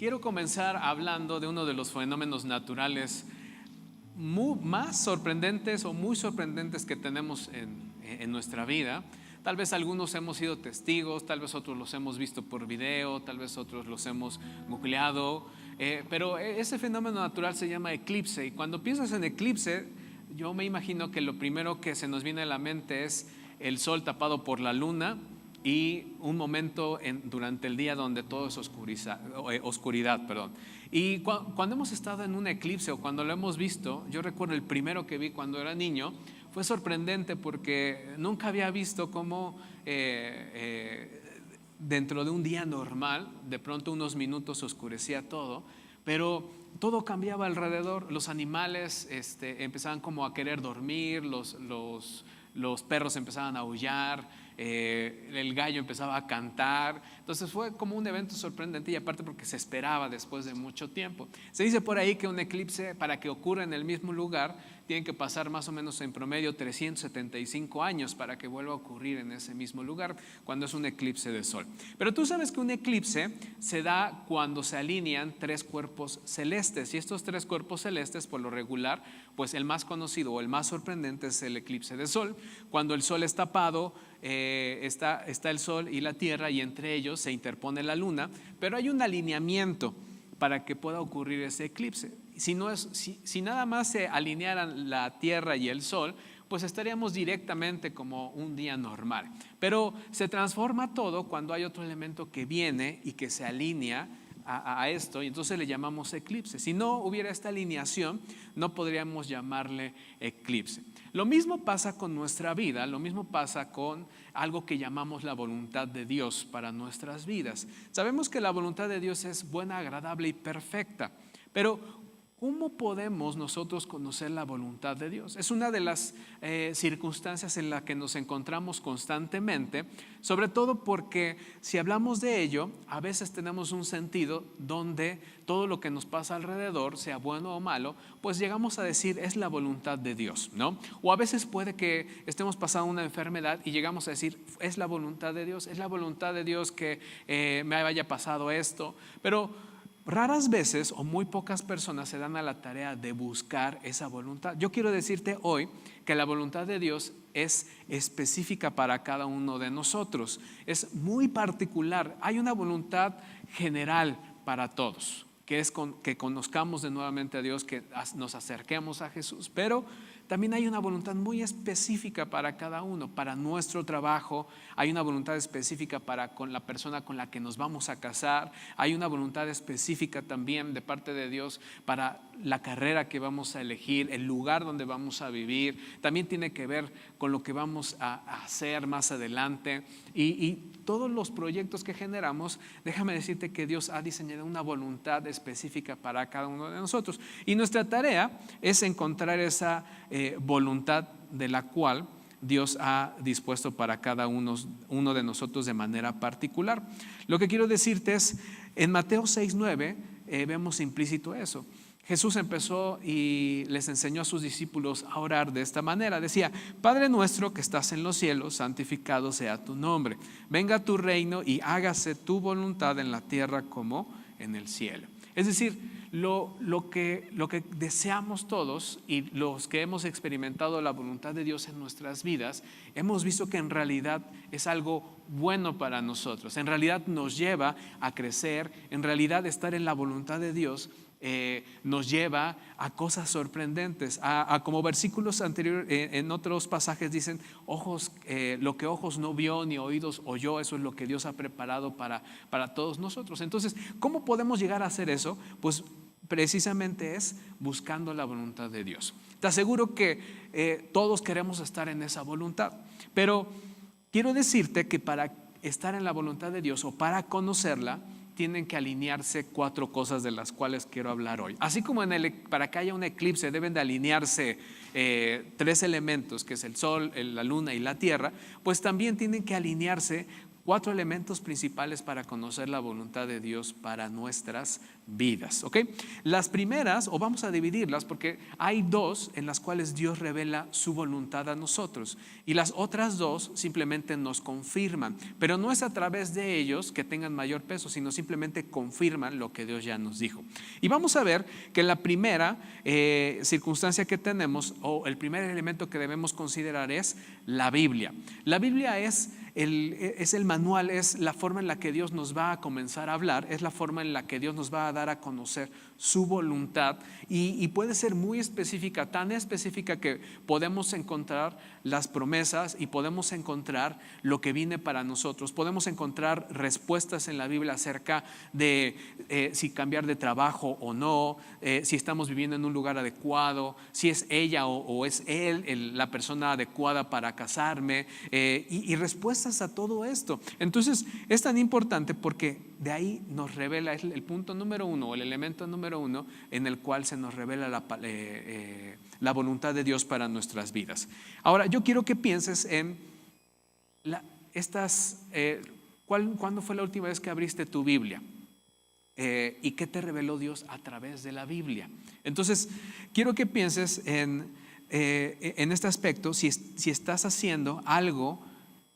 Quiero comenzar hablando de uno de los fenómenos naturales más sorprendentes o muy sorprendentes que tenemos en nuestra vida. Tal vez algunos hemos sido testigos, tal vez otros los hemos visto por video, tal vez otros los hemos googleado, pero ese fenómeno natural se llama eclipse. Y cuando piensas en eclipse, yo me imagino que lo primero que se nos viene a la mente es el sol tapado por la luna y un momento durante el día donde todo es oscuridad. Y cuando hemos estado en un eclipse o cuando lo hemos visto, yo recuerdo el primero que vi cuando era niño, fue sorprendente porque nunca había visto cómo dentro de un día normal, de pronto unos minutos se oscurecía todo, pero todo cambiaba alrededor. Los animales empezaban como a querer dormir, los perros empezaban a aullar, el gallo empezaba a cantar. Entonces fue como un evento sorprendente, y aparte porque se esperaba después de mucho tiempo. Se dice por ahí que un eclipse, para que ocurra en el mismo lugar, tienen que pasar más o menos en promedio 375 años para que vuelva a ocurrir en ese mismo lugar cuando es un eclipse de sol. Pero tú sabes que un eclipse se da cuando se alinean tres cuerpos celestes, y estos tres cuerpos celestes, por lo regular, pues el más conocido o el más sorprendente es el eclipse de sol. Cuando el sol es tapado, está el sol y la tierra, y entre ellos se interpone la luna, pero hay un alineamiento para que pueda ocurrir ese eclipse. Si nada más se alinearan la tierra y el sol, pues estaríamos directamente como un día normal. Pero se transforma todo cuando hay otro elemento que viene y que se alinea a esto, y entonces le llamamos eclipse. Si no hubiera esta alineación, no podríamos llamarle eclipse. Lo mismo pasa con nuestra vida, lo mismo pasa con algo que llamamos la voluntad de Dios para nuestras vidas. Sabemos que la voluntad de Dios es buena, agradable y perfecta, pero ¿cómo podemos nosotros conocer la voluntad de Dios? Es una de las circunstancias en las que nos encontramos constantemente, sobre todo porque si hablamos de ello, a veces tenemos un sentido donde todo lo que nos pasa alrededor, sea bueno o malo, pues llegamos a decir es la voluntad de Dios, ¿no? O a veces puede que estemos pasando una enfermedad y llegamos a decir es la voluntad de Dios, es la voluntad de Dios que me haya pasado esto, pero raras veces o muy pocas personas se dan a la tarea de buscar esa voluntad. Yo quiero decirte hoy que la voluntad de Dios es específica para cada uno de nosotros, es muy particular. Hay una voluntad general para todos, que es que conozcamos de nuevamente a Dios, que nos acerquemos a Jesús, pero también hay una voluntad muy específica para cada uno. Para nuestro trabajo hay una voluntad específica con la persona con la que nos vamos a casar. Hay una voluntad específica también de parte de Dios para la carrera que vamos a elegir, el lugar donde vamos a vivir. También tiene que ver con lo que vamos a hacer más adelante, y todos los proyectos que generamos. Déjame decirte que Dios ha diseñado una voluntad específica para cada uno de nosotros, y nuestra tarea es encontrar esa voluntad de la cual Dios ha dispuesto para cada uno de nosotros de manera particular. Lo que quiero decirte es, en Mateo 6:9 vemos implícito eso. Jesús empezó y les enseñó a sus discípulos a orar de esta manera. Decía: Padre nuestro que estás en los cielos, santificado sea tu nombre. Venga tu reino y hágase tu voluntad en la tierra como en el cielo. Es decir, lo que deseamos todos, y los que hemos experimentado la voluntad de Dios en nuestras vidas, hemos visto que en realidad es algo bueno para nosotros. En realidad nos lleva a crecer. En realidad estar en la voluntad de Dios nos lleva a cosas sorprendentes, como versículos anteriores en otros pasajes dicen, lo que ojos no vio ni oídos oyó, eso es lo que Dios ha preparado para todos nosotros. Entonces, ¿cómo podemos llegar a hacer eso? Pues precisamente es buscando la voluntad de Dios. Te aseguro que todos queremos estar en esa voluntad, pero quiero decirte que para estar en la voluntad de Dios o para conocerla, tienen que alinearse 4 cosas de las cuales quiero hablar hoy. Así como para que haya un eclipse deben de alinearse 3 elementos, que es el sol, la luna y la tierra, pues también tienen que alinearse 4 elementos principales para conocer la voluntad de Dios para nuestras vidas, ¿ok? Las primeras, o vamos a dividirlas porque hay 2 en las cuales Dios revela su voluntad a nosotros y las otras 2 simplemente nos confirman, pero no es a través de ellos que tengan mayor peso, sino simplemente confirman lo que Dios ya nos dijo. Y vamos a ver que la primera circunstancia que tenemos, o el primer elemento que debemos considerar, es la Biblia. La Biblia es el manual, es la forma en la que Dios nos va a comenzar a hablar, es la forma en la que Dios nos va a dar a conocer su voluntad y puede ser muy específica, tan específica que podemos encontrar las promesas y podemos encontrar lo que viene para nosotros, podemos encontrar respuestas en la Biblia acerca de si cambiar de trabajo o no, si estamos viviendo en un lugar adecuado, si es ella o es él la persona adecuada para casarme, y respuestas a todo esto. Entonces es tan importante porque de ahí nos revela, es el punto número 1 o el elemento número 1 en el cual se nos revela la voluntad de Dios para nuestras vidas. Ahora yo quiero que pienses en ¿cuándo fue la última vez que abriste tu Biblia? ¿Y qué te reveló Dios a través de la Biblia? Entonces quiero que pienses en este aspecto, si estás haciendo algo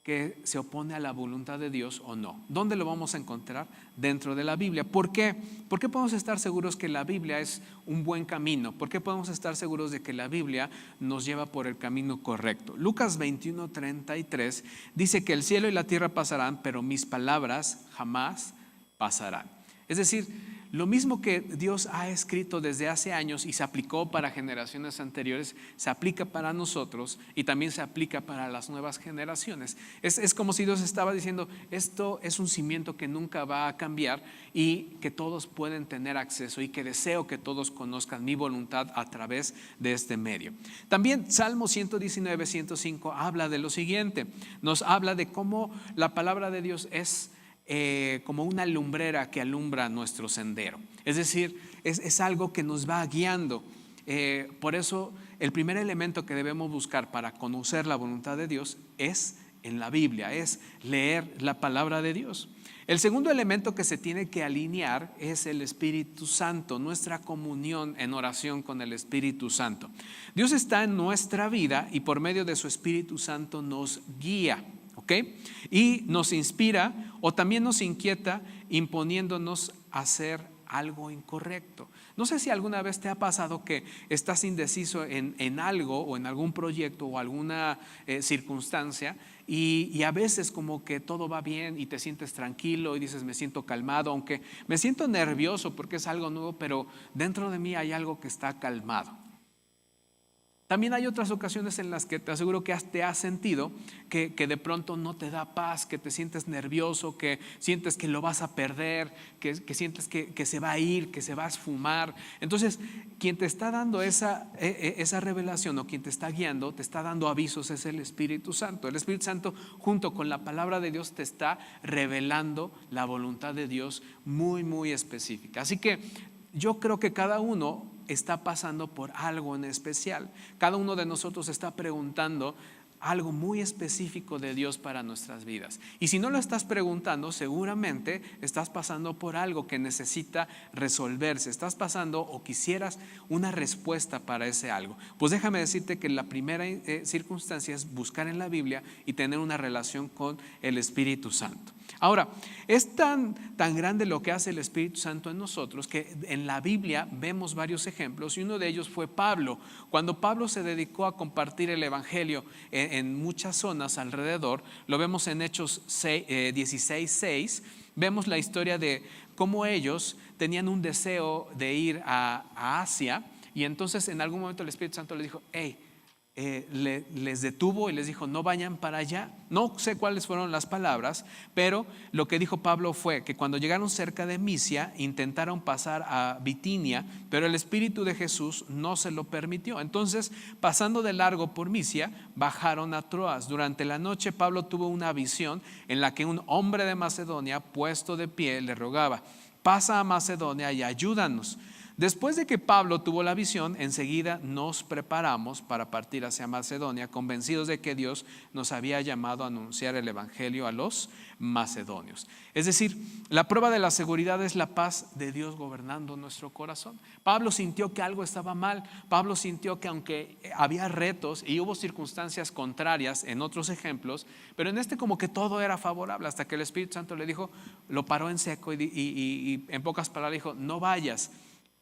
que se opone a la voluntad de Dios o no. ¿Dónde lo vamos a encontrar? Dentro de la Biblia. ¿Por qué? ¿Por qué podemos estar seguros que la Biblia es un buen camino? ¿Por qué podemos estar seguros de que la Biblia nos lleva por el camino correcto? Lucas 21:33 dice que el cielo y la tierra pasarán, pero mis palabras jamás pasarán. Es decir, lo mismo que Dios ha escrito desde hace años y se aplicó para generaciones anteriores, se aplica para nosotros y también se aplica para las nuevas generaciones. Es como si Dios estaba diciendo, esto es un cimiento que nunca va a cambiar y que todos pueden tener acceso y que deseo que todos conozcan mi voluntad a través de este medio. También Salmo 119:105 habla de lo siguiente, nos habla de cómo la palabra de Dios es como una lumbrera que alumbra nuestro sendero. Es decir, es algo que nos va guiando. Por eso el primer elemento que debemos buscar para conocer la voluntad de Dios es en la Biblia, es leer la palabra de Dios. El segundo elemento que se tiene que alinear es el Espíritu Santo, nuestra comunión en oración con el Espíritu Santo. Dios está en nuestra vida y por medio de su Espíritu Santo nos guía, ¿ok? Y nos inspira o también nos inquieta imponiéndonos a hacer algo incorrecto. No sé si alguna vez te ha pasado que estás indeciso en algo o en algún proyecto o alguna circunstancia y a veces como que todo va bien y te sientes tranquilo y dices me siento calmado, aunque me siento nervioso porque es algo nuevo, pero dentro de mí hay algo que está calmado. También hay otras ocasiones en las que te aseguro que te has sentido que de pronto no te da paz, que te sientes nervioso, que sientes que lo vas a perder, que sientes que se va a ir, que se va a esfumar. Entonces, quien te está dando esa revelación o quien te está guiando, te está dando avisos, es el Espíritu Santo. El Espíritu Santo junto con la palabra de Dios te está revelando la voluntad de Dios muy, muy específica. Así que yo creo que cada uno está pasando por algo en especial. Cada uno de nosotros está preguntando algo muy específico de Dios para nuestras vidas. Y si no lo estás preguntando, seguramente estás pasando por algo que necesita resolverse. Estás pasando o quisieras una respuesta para ese algo. Pues déjame decirte que la primera circunstancia es buscar en la Biblia y tener una relación con el Espíritu Santo. Ahora, es tan grande lo que hace el Espíritu Santo en nosotros que en la Biblia vemos varios ejemplos y uno de ellos fue Pablo. Cuando Pablo se dedicó a compartir el Evangelio en muchas zonas alrededor, lo vemos en Hechos 16:6, vemos la historia de cómo ellos tenían un deseo de ir a Asia y entonces en algún momento el Espíritu Santo les dijo, hey, les detuvo y les dijo no vayan para allá. No sé cuáles fueron las palabras, pero lo que dijo Pablo fue que cuando llegaron cerca de Misia intentaron pasar a Bitinia, pero el Espíritu de Jesús no se lo permitió. Entonces pasando de largo por Misia bajaron a Troas. Durante la noche Pablo tuvo una visión en la que un hombre de Macedonia puesto de pie le rogaba, pasa a Macedonia y ayúdanos. Después de que Pablo tuvo la visión, enseguida nos preparamos para partir hacia Macedonia, convencidos de que Dios nos había llamado a anunciar el evangelio a los macedonios. Es decir, la prueba de la seguridad es la paz de Dios gobernando nuestro corazón. Pablo sintió que algo estaba mal. Pablo sintió que aunque había retos y hubo circunstancias contrarias en otros ejemplos, pero en este como que todo era favorable, hasta que el Espíritu Santo le dijo, lo paró en seco y en pocas palabras dijo, no vayas.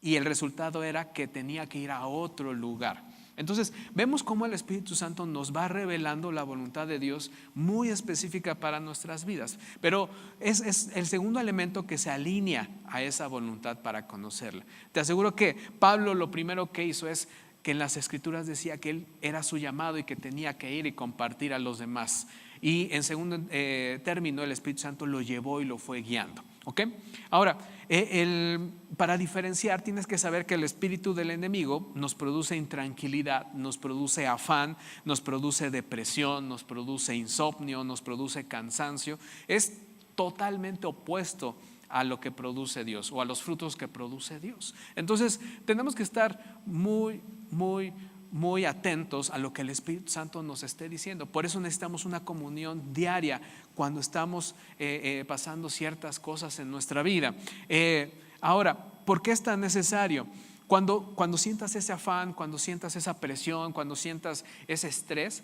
Y el resultado era que tenía que ir a otro lugar. Entonces vemos cómo el Espíritu Santo nos va revelando la voluntad de Dios muy específica para nuestras vidas. Pero es el segundo elemento que se alinea a esa voluntad para conocerla. Te aseguro que Pablo lo primero que hizo es que en las Escrituras decía que él era su llamado y que tenía que ir y compartir a los demás. Y en segundo término, el Espíritu Santo lo llevó y lo fue guiando. ¿Ok? Ahora, para diferenciar tienes que saber que el espíritu del enemigo nos produce intranquilidad, nos produce afán, nos produce depresión, nos produce insomnio, nos produce cansancio. Es totalmente opuesto a lo que produce Dios o a los frutos que produce Dios. Entonces tenemos que estar muy atentos a lo que el Espíritu Santo nos esté diciendo. Por eso necesitamos una comunión diaria cuando estamos pasando ciertas cosas en nuestra vida. Ahora, ¿por qué es tan necesario? Cuando sientas ese afán, cuando sientas esa presión, cuando sientas ese estrés,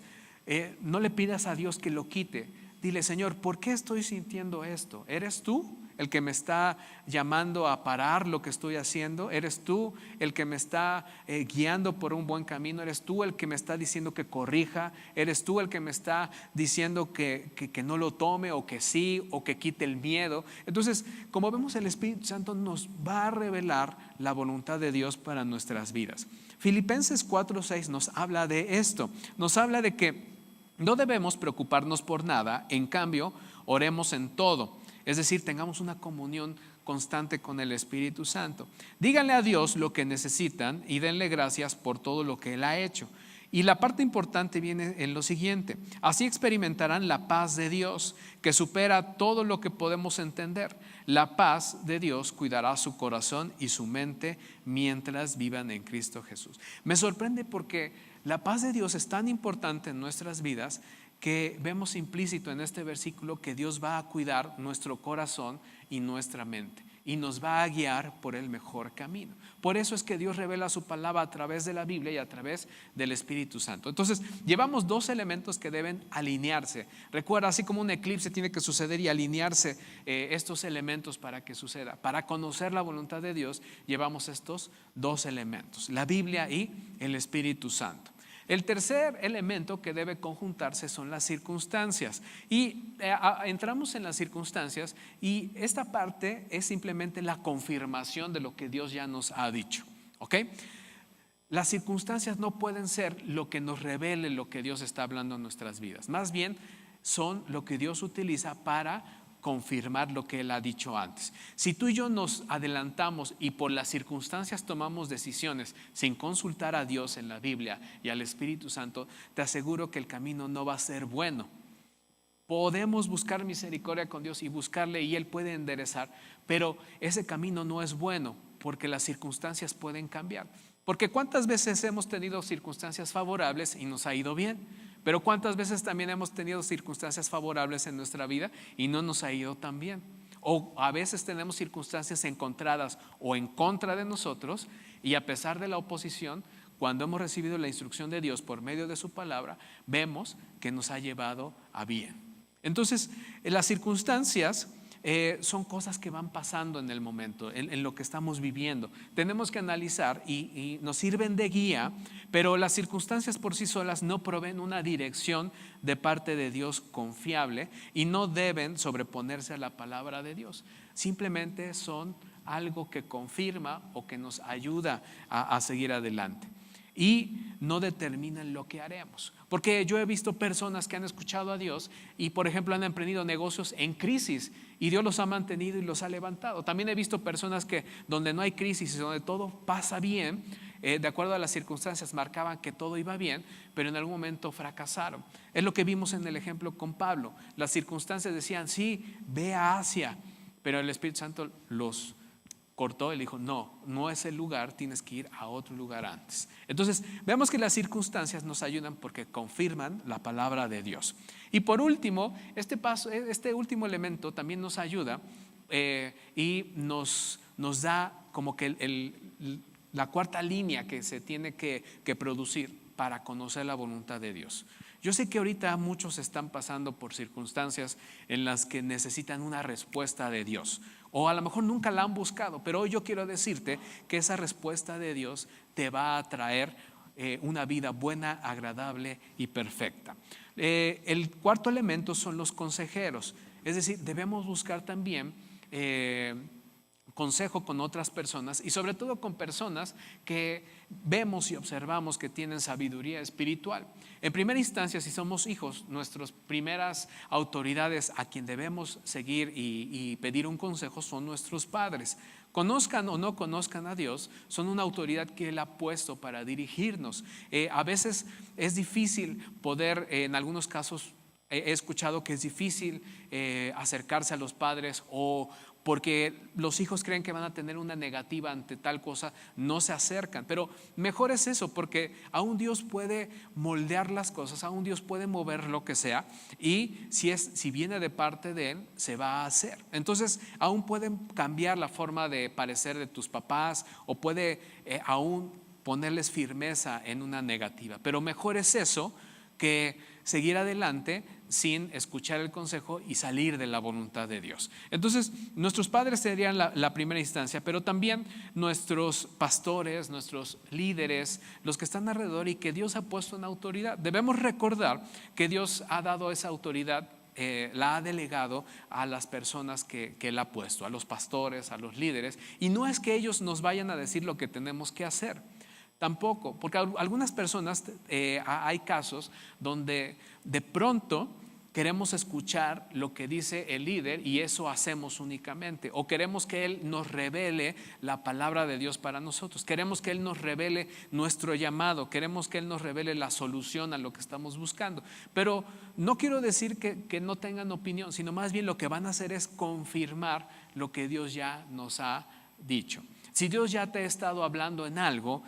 no le pidas a Dios que lo quite. Dile, Señor, ¿por qué estoy sintiendo esto? ¿Eres tú el que me está llamando a parar lo que estoy haciendo? ¿Eres tú el que me está guiando por un buen camino? ¿Eres tú el que me está diciendo que corrija? ¿Eres tú el que me está diciendo que no lo tome o que sí o que quite el miedo? Entonces, como vemos, el Espíritu Santo nos va a revelar la voluntad de Dios para nuestras vidas. Filipenses 4:6 nos habla de esto. Nos habla de que no debemos preocuparnos por nada, en cambio, oremos en todo. Es decir, tengamos una comunión constante con el Espíritu Santo. Díganle a Dios lo que necesitan y denle gracias por todo lo que Él ha hecho. Y la parte importante viene en lo siguiente: así experimentarán la paz de Dios, que supera todo lo que podemos entender. La paz de Dios cuidará su corazón y su mente mientras vivan en Cristo Jesús. Me sorprende porque la paz de Dios es tan importante en nuestras vidas que vemos implícito en este versículo que Dios va a cuidar nuestro corazón y nuestra mente y nos va a guiar por el mejor camino. Por eso es que Dios revela su palabra a través de la Biblia y a través del Espíritu Santo. Entonces, llevamos dos elementos que deben alinearse. Recuerda, así como un eclipse tiene que suceder y alinearse estos elementos para que suceda. Para conocer la voluntad de Dios, llevamos estos dos elementos: la Biblia y el Espíritu Santo. El tercer elemento que debe conjuntarse son las circunstancias. Y entramos en las circunstancias y esta parte es simplemente la confirmación de lo que Dios ya nos ha dicho. ¿Ok? Las circunstancias no pueden ser lo que nos revele lo que Dios está hablando en nuestras vidas. Más bien son lo que Dios utiliza para confirmar lo que Él ha dicho antes. Si tú y yo nos adelantamos y por las circunstancias tomamos decisiones sin consultar a Dios en la Biblia y al Espíritu Santo, te aseguro que el camino no va a ser bueno. Podemos buscar misericordia con Dios y buscarle y Él puede enderezar, pero ese camino no es bueno porque las circunstancias pueden cambiar. Porque ¿cuántas veces hemos tenido circunstancias favorables y nos ha ido bien? Pero ¿cuántas veces también hemos tenido circunstancias favorables en nuestra vida y no nos ha ido tan bien? O a veces tenemos circunstancias encontradas o en contra de nosotros y a pesar de la oposición, cuando hemos recibido la instrucción de Dios por medio de su palabra, vemos que nos ha llevado a bien. Entonces, las circunstancias son cosas que van pasando en el momento, en lo que estamos viviendo. Tenemos que analizar y nos sirven de guía, pero las circunstancias por sí solas no proveen una dirección de parte de Dios confiable y no deben sobreponerse a la palabra de Dios. Simplemente son algo que confirma o que nos ayuda a seguir adelante. Y no determinan lo que haremos. Porque yo he visto personas que han escuchado a Dios y, por ejemplo, han emprendido negocios en crisis y Dios los ha mantenido y los ha levantado. También he visto personas que donde no hay crisis y donde todo pasa bien, de acuerdo a las circunstancias marcaban que todo iba bien, pero en algún momento fracasaron. Es lo que vimos en el ejemplo con Pablo. Las circunstancias decían, sí, ve a Asia, pero el Espíritu Santo los cortó, él dijo, no es el lugar, tienes que ir a otro lugar antes. Entonces, vemos que las circunstancias nos ayudan porque confirman la palabra de Dios. Y por último, este último elemento también nos ayuda y nos da como que la cuarta línea que se tiene que producir para conocer la voluntad de Dios. Yo sé que ahorita muchos están pasando por circunstancias en las que necesitan una respuesta de Dios, o a lo mejor nunca la han buscado, pero hoy yo quiero decirte que esa respuesta de Dios te va a traer una vida buena, agradable y perfecta. El cuarto elemento son los consejeros, es decir, debemos buscar también consejo con otras personas y sobre todo con personas que vemos y observamos que tienen sabiduría espiritual. En primera instancia, si somos hijos, nuestras primeras autoridades a quien debemos seguir y pedir un consejo son nuestros padres. Conozcan o no conozcan a Dios, son una autoridad que Él ha puesto para dirigirnos. A veces es difícil poder, en algunos casos he escuchado que es difícil acercarse a los padres, o porque los hijos creen que van a tener una negativa ante tal cosa, no se acercan. Pero mejor es eso, porque aún Dios puede moldear las cosas, aún Dios puede mover lo que sea, y si viene de parte de Él, se va a hacer. Entonces aún pueden cambiar la forma de parecer de tus papás, o puede aún ponerles firmeza en una negativa. Pero mejor es eso que seguir adelante sin escuchar el consejo y salir de la voluntad de Dios. Entonces, nuestros padres serían la primera instancia, pero también nuestros pastores, nuestros líderes, los que están alrededor y que Dios ha puesto en autoridad. Debemos recordar que Dios ha dado esa autoridad, la ha delegado a las personas que Él ha puesto, a los pastores, a los líderes, y no es que ellos nos vayan a decir lo que tenemos que hacer. Tampoco, porque algunas personas, hay casos donde de pronto queremos escuchar lo que dice el líder y eso hacemos únicamente, o queremos que Él nos revele la palabra de Dios para nosotros, queremos que Él nos revele nuestro llamado, queremos que Él nos revele la solución a lo que estamos buscando. Pero no quiero decir que no tengan opinión, sino más bien lo que van a hacer es confirmar lo que Dios ya nos ha dicho. Si Dios ya te ha estado hablando en algo,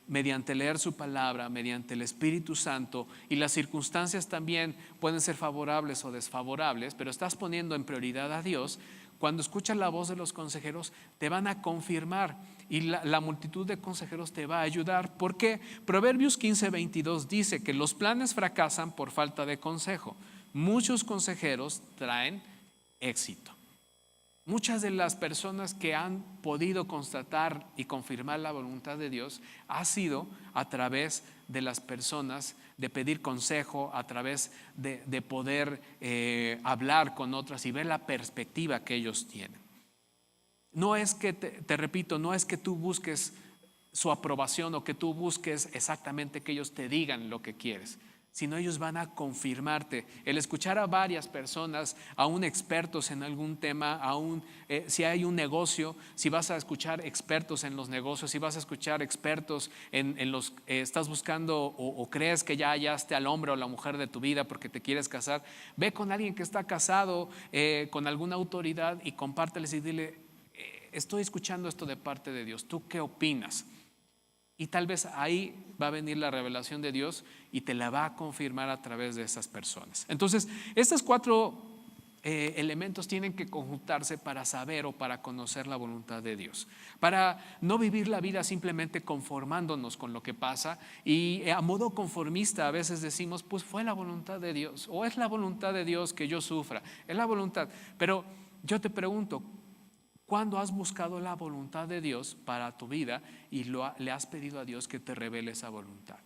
mediante leer su palabra, mediante el Espíritu Santo, y las circunstancias también pueden ser favorables o desfavorables, pero estás poniendo en prioridad a Dios, cuando escuchas la voz de los consejeros te van a confirmar, y la multitud de consejeros te va a ayudar. ¿Por qué? Proverbios 15:22 dice que los planes fracasan por falta de consejo. Muchos consejeros traen éxito. Muchas de las personas que han podido constatar y confirmar la voluntad de Dios ha sido a través de las personas, de pedir consejo, a través de poder hablar con otras y ver la perspectiva que ellos tienen. No es que, te repito, no es que tú busques su aprobación o que tú busques exactamente que ellos te digan lo que quieres, sino ellos van a confirmarte. El escuchar a varias personas, aún expertos en algún tema, aún si hay un negocio, si vas a escuchar expertos en los negocios, si vas a escuchar expertos en los estás buscando o crees que ya hallaste al hombre o la mujer de tu vida porque te quieres casar, ve con alguien que está casado, con alguna autoridad, y compárteles y dile, estoy escuchando esto de parte de Dios, ¿tú qué opinas? Y tal vez ahí va a venir la revelación de Dios y te la va a confirmar a través de esas personas. Entonces, estos cuatro elementos tienen que conjuntarse para saber o para conocer la voluntad de Dios, para no vivir la vida simplemente conformándonos con lo que pasa, y a modo conformista a veces decimos, pues fue la voluntad de Dios, o es la voluntad de Dios que yo sufra, es la voluntad. Pero yo te pregunto, ¿cuándo has buscado la voluntad de Dios para tu vida y le has pedido a Dios que te revele esa voluntad?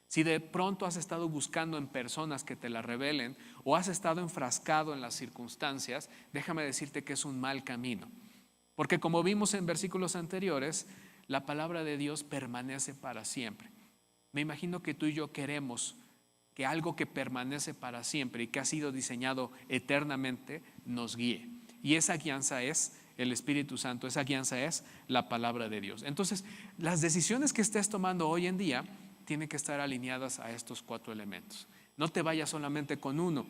Si de pronto has estado buscando en personas que te la revelen, o has estado enfrascado en las circunstancias, déjame decirte que es un mal camino. Porque como vimos en versículos anteriores, la palabra de Dios permanece para siempre. Me imagino que tú y yo queremos que algo que permanece para siempre y que ha sido diseñado eternamente nos guíe. Y esa guianza es el Espíritu Santo, esa guianza es la palabra de Dios. Entonces, las decisiones que estés tomando hoy en día tienen que estar alineadas a estos cuatro elementos. No te vayas solamente con uno,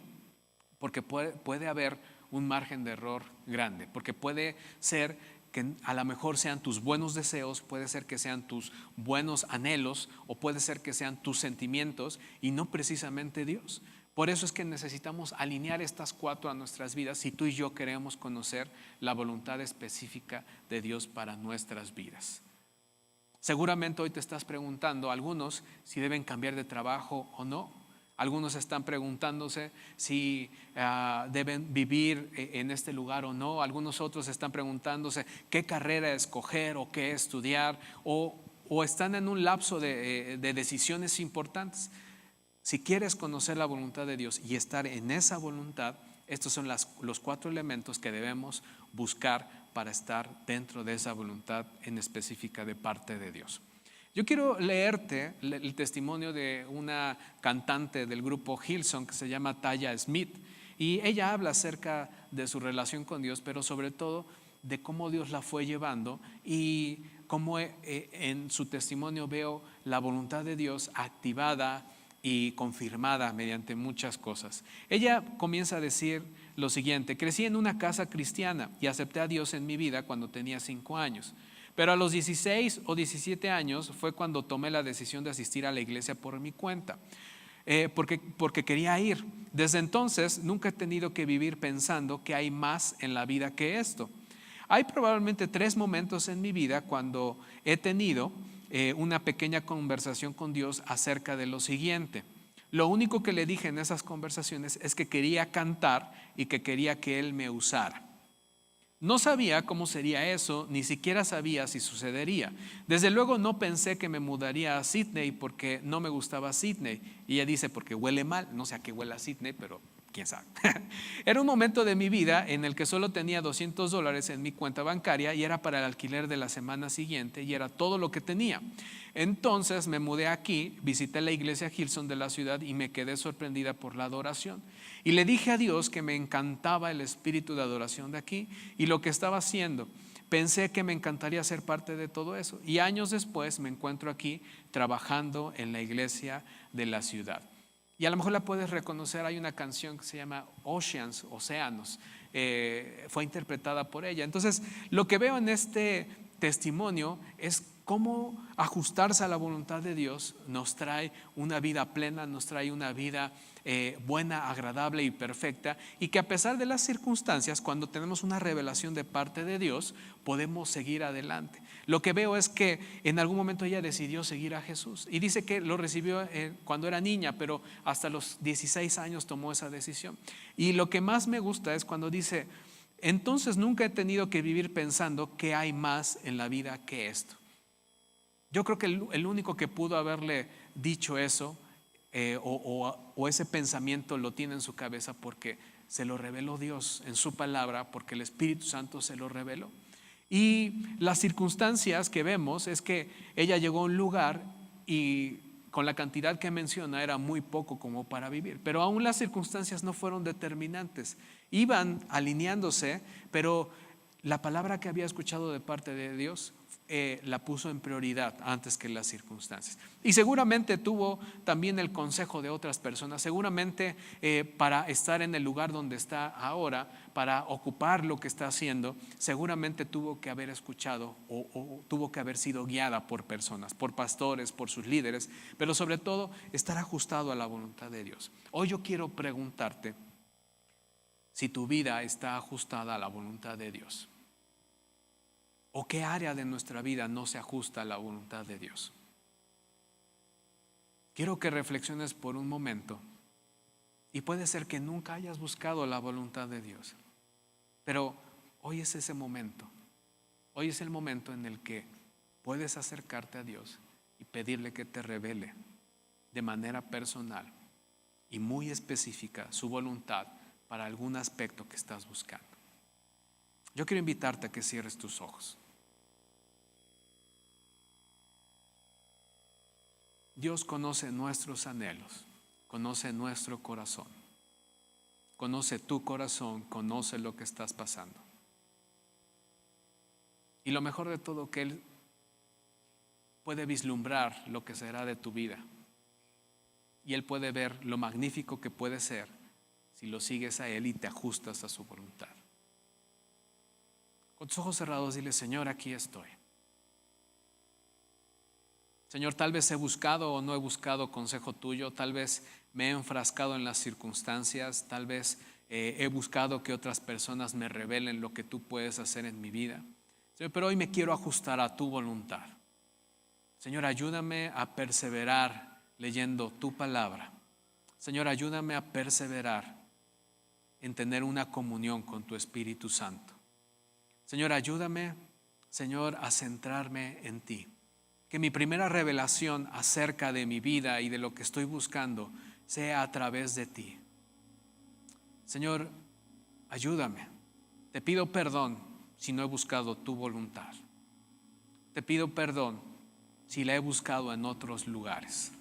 porque puede haber un margen de error grande, porque puede ser que a lo mejor sean tus buenos deseos, puede ser que sean tus buenos anhelos o puede ser que sean tus sentimientos y no precisamente Dios. Por eso es que necesitamos alinear estas 4 a nuestras vidas si tú y yo queremos conocer la voluntad específica de Dios para nuestras vidas. Seguramente hoy te estás preguntando, algunos, si deben cambiar de trabajo o no. Algunos están preguntándose si deben vivir en este lugar o no. Algunos otros están preguntándose qué carrera escoger o qué estudiar, o están en un lapso de decisiones importantes. Si quieres conocer la voluntad de Dios y estar en esa voluntad, estos son los 4 elementos que debemos buscar para estar dentro de esa voluntad en específica de parte de Dios. Yo quiero leerte el testimonio de una cantante del grupo Hillsong que se llama Taya Smith, y ella habla acerca de su relación con Dios, pero sobre todo de cómo Dios la fue llevando y cómo en su testimonio veo la voluntad de Dios activada y confirmada mediante muchas cosas. Ella comienza a decir lo siguiente: crecí en una casa cristiana y acepté a Dios en mi vida cuando tenía 5 años. Pero a los 16 o 17 años fue cuando tomé la decisión de asistir a la iglesia por mi cuenta, porque quería ir. Desde entonces nunca he tenido que vivir pensando que hay más en la vida que esto. Hay probablemente 3 momentos en mi vida cuando he tenido una pequeña conversación con Dios acerca de lo siguiente. Lo único que le dije en esas conversaciones es que quería cantar y que quería que Él me usara. No sabía cómo sería eso, ni siquiera sabía si sucedería. Desde luego no pensé que me mudaría a Sydney porque no me gustaba Sydney. Y ella dice, porque huele mal, no sé a qué huele a Sydney, pero quién sabe. Era un momento de mi vida en el que solo tenía $200 en mi cuenta bancaria y era para el alquiler de la semana siguiente y era todo lo que tenía. Entonces me mudé aquí, visité la iglesia Hillsong de la ciudad y me quedé sorprendida por la adoración. Y le dije a Dios que me encantaba el espíritu de adoración de aquí y lo que estaba haciendo. Pensé que me encantaría ser parte de todo eso. Y años después me encuentro aquí trabajando en la iglesia de la ciudad. Y a lo mejor la puedes reconocer, hay una canción que se llama Oceans, Océanos, fue interpretada por ella. Entonces, lo que veo en este testimonio es cómo ajustarse a la voluntad de Dios nos trae una vida plena, nos trae una vida buena, agradable y perfecta, y que a pesar de las circunstancias, cuando tenemos una revelación de parte de Dios, podemos seguir adelante. Lo que veo es que en algún momento ella decidió seguir a Jesús y dice que lo recibió cuando era niña, pero hasta los 16 años tomó esa decisión. Y lo que más me gusta es cuando dice: entonces nunca he tenido que vivir pensando que hay más en la vida que esto. Yo creo que el único que pudo haberle dicho eso o ese pensamiento lo tiene en su cabeza porque se lo reveló Dios en su palabra, porque el Espíritu Santo se lo reveló. Y las circunstancias que vemos es que ella llegó a un lugar y con la cantidad que menciona era muy poco como para vivir, pero aún las circunstancias no fueron determinantes, iban alineándose, pero la palabra que había escuchado de parte de Dios la puso en prioridad antes que las circunstancias. Y seguramente tuvo también el consejo de otras personas, seguramente para estar en el lugar donde está ahora, para ocupar lo que está haciendo, seguramente tuvo que haber escuchado o tuvo que haber sido guiada por personas, por pastores, por sus líderes, pero sobre todo estar ajustado a la voluntad de Dios. Hoy yo quiero preguntarte si tu vida está ajustada a la voluntad de Dios. ¿O qué área de nuestra vida no se ajusta a la voluntad de Dios? Quiero que reflexiones por un momento. Y puede ser que nunca hayas buscado la voluntad de Dios, pero hoy es ese momento. Hoy es el momento en el que puedes acercarte a Dios y pedirle que te revele de manera personal y muy específica su voluntad para algún aspecto que estás buscando. Yo quiero invitarte a que cierres tus ojos. Dios conoce nuestros anhelos, conoce nuestro corazón, conoce tu corazón, conoce lo que estás pasando. Y lo mejor de todo, que Él puede vislumbrar lo que será de tu vida. Y Él puede ver lo magnífico que puede ser si lo sigues a Él y te ajustas a su voluntad. Con tus ojos cerrados, dile: Señor, aquí estoy. Señor, tal vez he buscado o no he buscado consejo tuyo, tal vez me he enfrascado en las circunstancias, tal vez he buscado que otras personas me revelen lo que tú puedes hacer en mi vida. Señor, pero hoy me quiero ajustar a tu voluntad. Señor, ayúdame a perseverar leyendo tu palabra. Señor, ayúdame a perseverar en tener una comunión con tu Espíritu Santo. Señor, ayúdame, Señor, a centrarme en ti. Que mi primera revelación acerca de mi vida y de lo que estoy buscando sea a través de ti. Señor, ayúdame. Te pido perdón si no he buscado tu voluntad. Te pido perdón si la he buscado en otros lugares.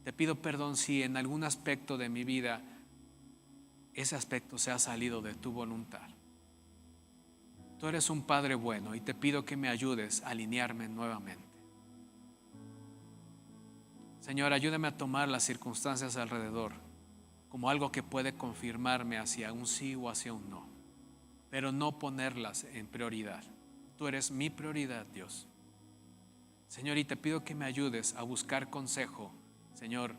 Te pido perdón si en algún aspecto de mi vida ese aspecto se ha salido de tu voluntad. Tú eres un Padre bueno y te pido que me ayudes a alinearme nuevamente. Señor, ayúdame a tomar las circunstancias alrededor como algo que puede confirmarme hacia un sí o hacia un no, pero no ponerlas en prioridad. Tú eres mi prioridad, Dios. Señor, y te pido que me ayudes a buscar consejo, Señor,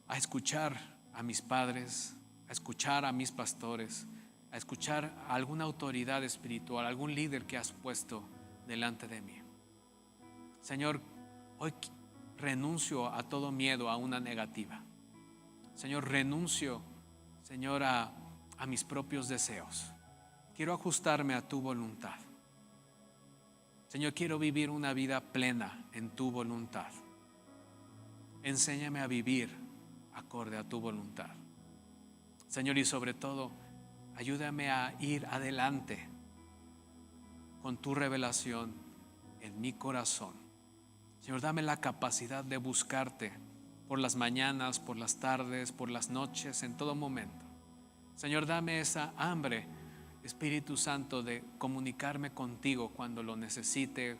a escuchar a mis padres, a escuchar a mis pastores, a escuchar a alguna autoridad espiritual, algún líder que has puesto delante de mí. Señor, hoy renuncio a todo miedo a una negativa. Señor, renuncio, Señor, a mis propios deseos. Quiero ajustarme a tu voluntad. Señor, quiero vivir una vida plena en tu voluntad. Enséñame a vivir acorde a tu voluntad. Señor, y sobre todo, ayúdame a ir adelante con tu revelación en mi corazón. Señor, dame la capacidad de buscarte por las mañanas, por las tardes, por las noches, en todo momento. Señor, dame esa hambre, Espíritu Santo, de comunicarme contigo cuando lo necesite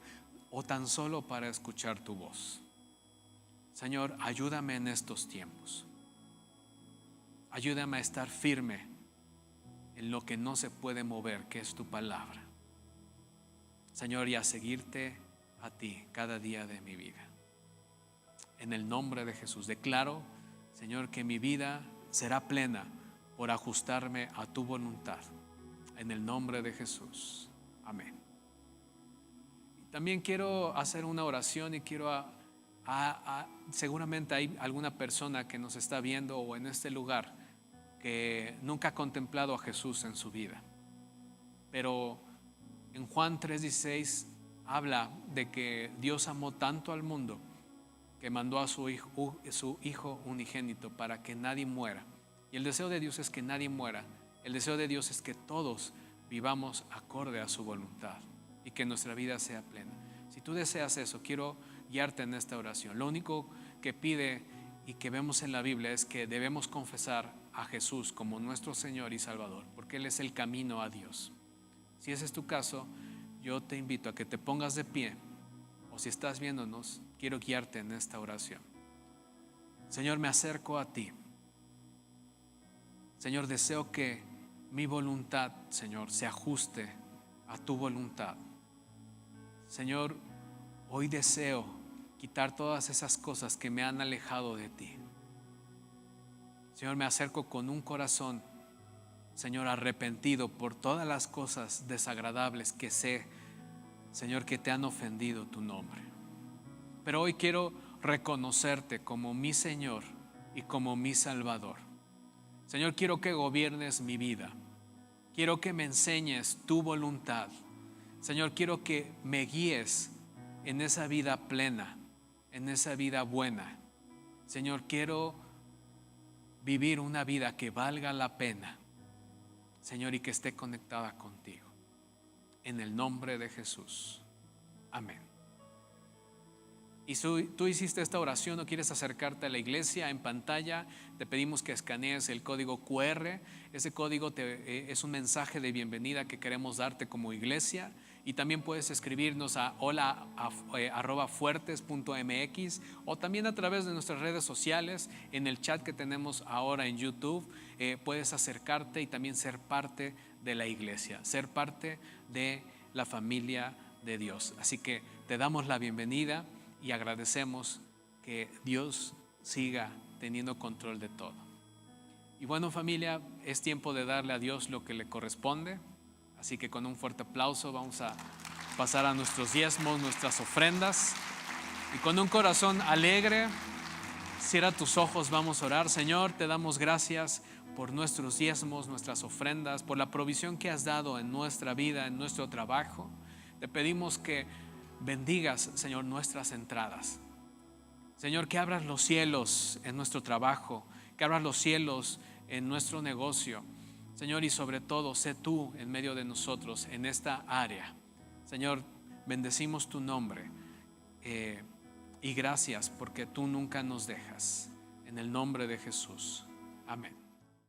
o tan solo para escuchar tu voz. Señor, ayúdame en estos tiempos. Ayúdame a estar firme en lo que no se puede mover, que es tu palabra. Señor, y a seguirte a ti cada día de mi vida. En el nombre de Jesús declaro, Señor, que mi vida será plena por ajustarme a tu voluntad. En el nombre de Jesús. Amén. También quiero hacer una oración y quiero seguramente hay alguna persona que nos está viendo o en este lugar que nunca ha contemplado a Jesús en su vida. Pero en Juan 3:16 habla de que Dios amó tanto al mundo que mandó a su hijo unigénito para que nadie muera. Y el deseo de Dios es que nadie muera. El deseo de Dios es que todos vivamos acorde a su voluntad y que nuestra vida sea plena. Si tú deseas eso, quiero guiarte en esta oración. Lo único que pide y que vemos en la Biblia es que debemos confesar a Jesús como nuestro Señor y Salvador, porque Él es el camino a Dios. Si ese es tu caso, yo te invito a que te pongas de pie, o si estás viéndonos, quiero guiarte en esta oración. Señor, me acerco a ti. Señor, deseo que mi voluntad, Señor, se ajuste a tu voluntad. Señor, hoy deseo quitar todas esas cosas que me han alejado de ti. Señor, me acerco con un corazón, Señor, arrepentido por todas las cosas desagradables que sé, Señor, que te han ofendido tu nombre. Pero hoy quiero reconocerte como mi Señor y como mi Salvador. Señor, quiero que gobiernes mi vida. Quiero que me enseñes tu voluntad. Señor, quiero que me guíes en esa vida plena, en esa vida buena. Señor, quiero vivir una vida que valga la pena, Señor, y que esté conectada contigo. En el nombre de Jesús. Amén. Y si tú hiciste esta oración o quieres acercarte a la iglesia, en pantalla te pedimos que escanees el código QR. Ese código es un mensaje de bienvenida que queremos darte como iglesia. Y también puedes escribirnos a hola@fuertes.mx o también a través de nuestras redes sociales, en el chat que tenemos ahora en YouTube. Puedes acercarte y también ser parte de la iglesia, ser parte de la familia de Dios. Así que te damos la bienvenida y agradecemos que Dios siga teniendo control de todo. Y bueno, familia, es tiempo de darle a Dios lo que le corresponde. Así que con un fuerte aplauso vamos a pasar a nuestros diezmos, nuestras ofrendas. Y con un corazón alegre, cierra tus ojos, vamos a orar. Señor, te damos gracias por nuestros diezmos, nuestras ofrendas, por la provisión que has dado en nuestra vida, en nuestro trabajo. Te pedimos que bendigas, Señor, nuestras entradas. Señor, que abras los cielos en nuestro trabajo, que abras los cielos en nuestro negocio. Señor, y sobre todo, sé tú en medio de nosotros en esta área. Señor, bendecimos tu nombre y gracias porque tú nunca nos dejas. En el nombre de Jesús. Amén.